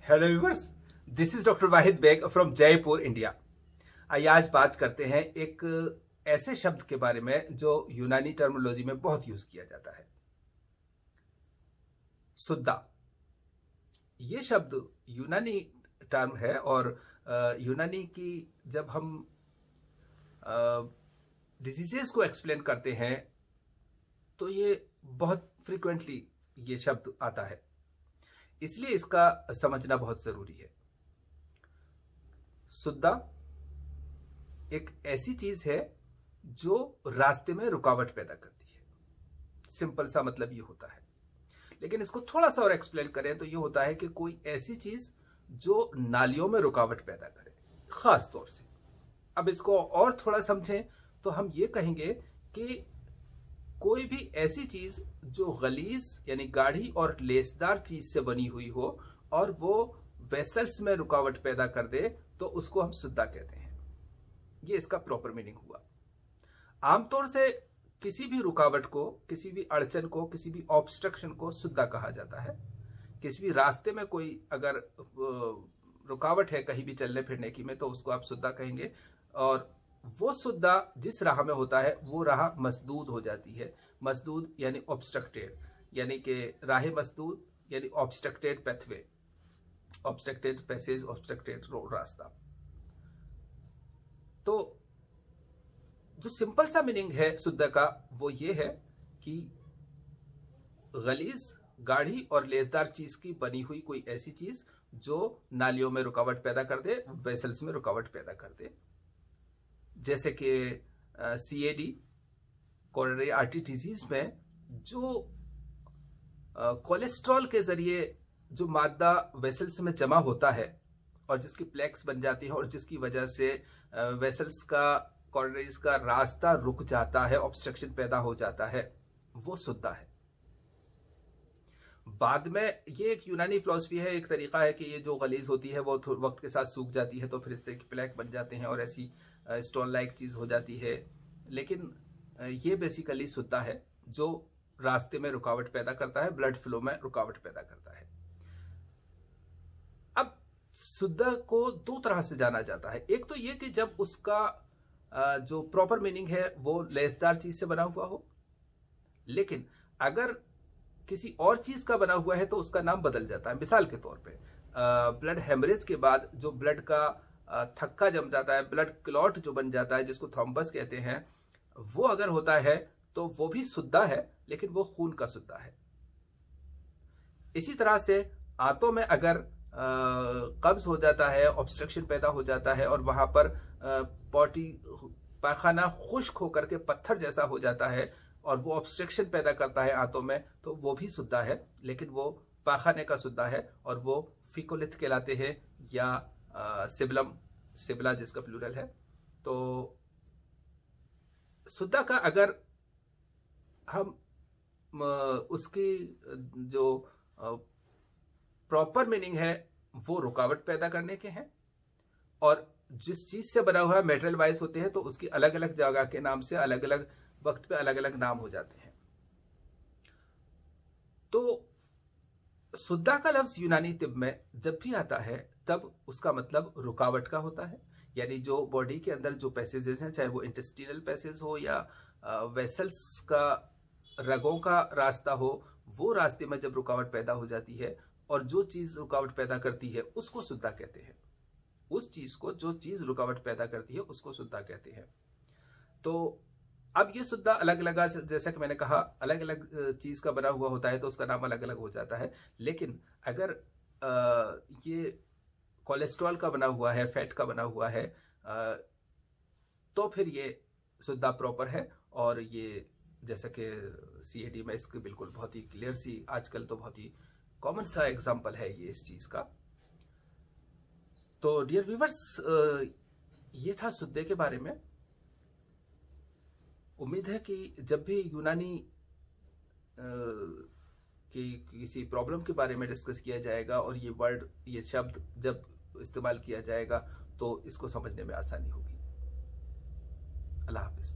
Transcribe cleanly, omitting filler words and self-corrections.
Hello viewers, this is doctor Wahid Baig from Jaipur India. आइए आज बात करते हैं एक ऐसे शब्द के बारे में जो यूनानी टर्मिनोलॉजी में बहुत यूज किया जाता है, सुद्दा। ये शब्द यूनानी टर्म है और यूनानी की जब हम डिजीजेस को एक्सप्लेन करते हैं तो ये बहुत फ्रीक्वेंटली ये शब्द आता है, इसलिए इसका समझना बहुत जरूरी है। सुद्दा एक ऐसी चीज है जो रास्ते में रुकावट पैदा करती है। सिंपल सा मतलब ये होता है, लेकिन इसको थोड़ा सा और एक्सप्लेन करें तो ये होता है कि कोई ऐसी चीज जो नालियों में रुकावट पैदा करे, खास तौर से। अब इसको और थोड़ा समझें तो हम ये कहेंगे कि कोई भी ऐसी चीज जो गलीज यानी गाढ़ी और लेसदार चीज से बनी हुई हो और वो वेसल्स में रुकावट पैदा कर दे तो उसको हम सुद्दा कहते हैं। ये इसका प्रॉपर मीनिंग हुआ। आमतौर से किसी भी रुकावट को, किसी भी अड़चन को, किसी भी ऑब्स्ट्रक्शन को सुद्दा कहा जाता है। किसी भी रास्ते में कोई अगर रुकावट है कहीं भी चलने फिरने की में तो उसको आप सुद्दा कहेंगे, और वो सुद्दा जिस राह में होता है वो राह मसदूद हो जाती है। मसदूद यानी ऑब्स्ट्रक्टेड, यानी कि राह मसदूद यानी obstructed pathway, obstructed passage, obstructed रास्ता। तो जो सिंपल सा मीनिंग है सुद्दा का वो ये है कि गलीज, गाढ़ी और लेसदार चीज की बनी हुई कोई ऐसी चीज जो नालियों में रुकावट पैदा कर दे, वेसल्स में रुकावट पैदा कर दे। जैसे कि CAD, कोरोनरी आर्टरी डिजीज में जो कोलेस्ट्रॉल के जरिए जो मादा वेसल्स में जमा होता है और जिसकी प्लेक्स बन जाती है और जिसकी वजह से वेसल्स का, कोरोनरीज का रास्ता रुक जाता है, ऑब्स्ट्रक्शन पैदा हो जाता है, वो सुद्दा है। बाद में ये एक यूनानी फिलॉसफी है, एक तरीका है कि ये जो गलीज होती है वो वक्त के साथ सूख जाती है तो फिर इस तरह की प्लेक बन जाते हैं और ऐसी स्टोन लाइक चीज हो जाती है। लेकिन ये बेसिकली सुद्दा है जो रास्ते में रुकावट पैदा करता है, ब्लड फ्लो में रुकावट पैदा करता है। अब सुद्दा को दो तरह से जाना जाता है। एक तो ये कि जब उसका जो प्रॉपर मीनिंग है वो लेसदार चीज से बना हुआ हो, लेकिन अगर किसी और चीज का बना हुआ है तो उसका नाम बदल जाता है। मिसाल के तौर पे ब्लड हेमरेज के बाद जो ब्लड का थक्का जम जाता है, ब्लड क्लॉट जो बन जाता है जिसको थ्रोम्बस कहते हैं, वो अगर होता है तो वो भी सुद्दा है, लेकिन वो खून का सुद्दा है। इसी तरह से आंतों में अगर कब्ज हो जाता है, ऑब्स्ट्रक्शन पैदा हो जाता है और वहां पर पॉटी, पायखाना खुश्क होकर के पत्थर जैसा हो जाता है और वो ऑब्स्ट्रक्शन पैदा करता है आंतों में, तो वो भी सुद्दा है, लेकिन वो पायखाने का सुद्दा है और वो फिकोलिथ कहलाते हैं, या सिबलम, सिबला जिसका प्लूरल है। तो सुद्दा का अगर हम उसकी जो प्रॉपर मीनिंग है वो रुकावट पैदा करने के हैं, और जिस चीज से बना हुआ मेटेरियल वाइज होते हैं तो उसकी अलग अलग जगह के नाम से अलग अलग वक्त पे अलग अलग नाम हो जाते हैं। तो सुद्दा का लफ्ज यूनानी तिब में जब भी आता है तब उसका मतलब रुकावट का होता है, यानी जो बॉडी के अंदर जो पैसेजेस हैं, चाहे वो इंटेस्टिनल पैसेज हो या वेसल्स का, रगों का रास्ता हो, वो रास्ते में जब रुकावट पैदा हो जाती है और जो चीज रुकावट पैदा करती है उसको सुद्दा कहते हैं। उस चीज को, जो चीज रुकावट पैदा करती है उसको सुद्दा कहते हैं। तो अब ये सुद्दा अलग अलग, जैसा कि मैंने कहा, अलग अलग चीज का बना हुआ होता है तो उसका नाम अलग अलग हो जाता है। लेकिन अगर ये कोलेस्ट्रॉल का बना हुआ है, फैट का बना हुआ है, तो फिर ये सुद्दा प्रॉपर है। और ये जैसा कि CAD में इसकी बिल्कुल बहुत ही क्लियर सी, आजकल तो बहुत ही कॉमन सा एग्जांपल है ये इस चीज का। तो डियर व्यूवर्स, ये था सुद्दे के बारे में। उम्मीद है कि जब भी यूनानी कि किसी प्रॉब्लम के बारे में डिस्कस किया जाएगा और ये वर्ड, ये शब्द जब इस्तेमाल किया जाएगा तो इसको समझने में आसानी होगी। अल्लाह हाफिज।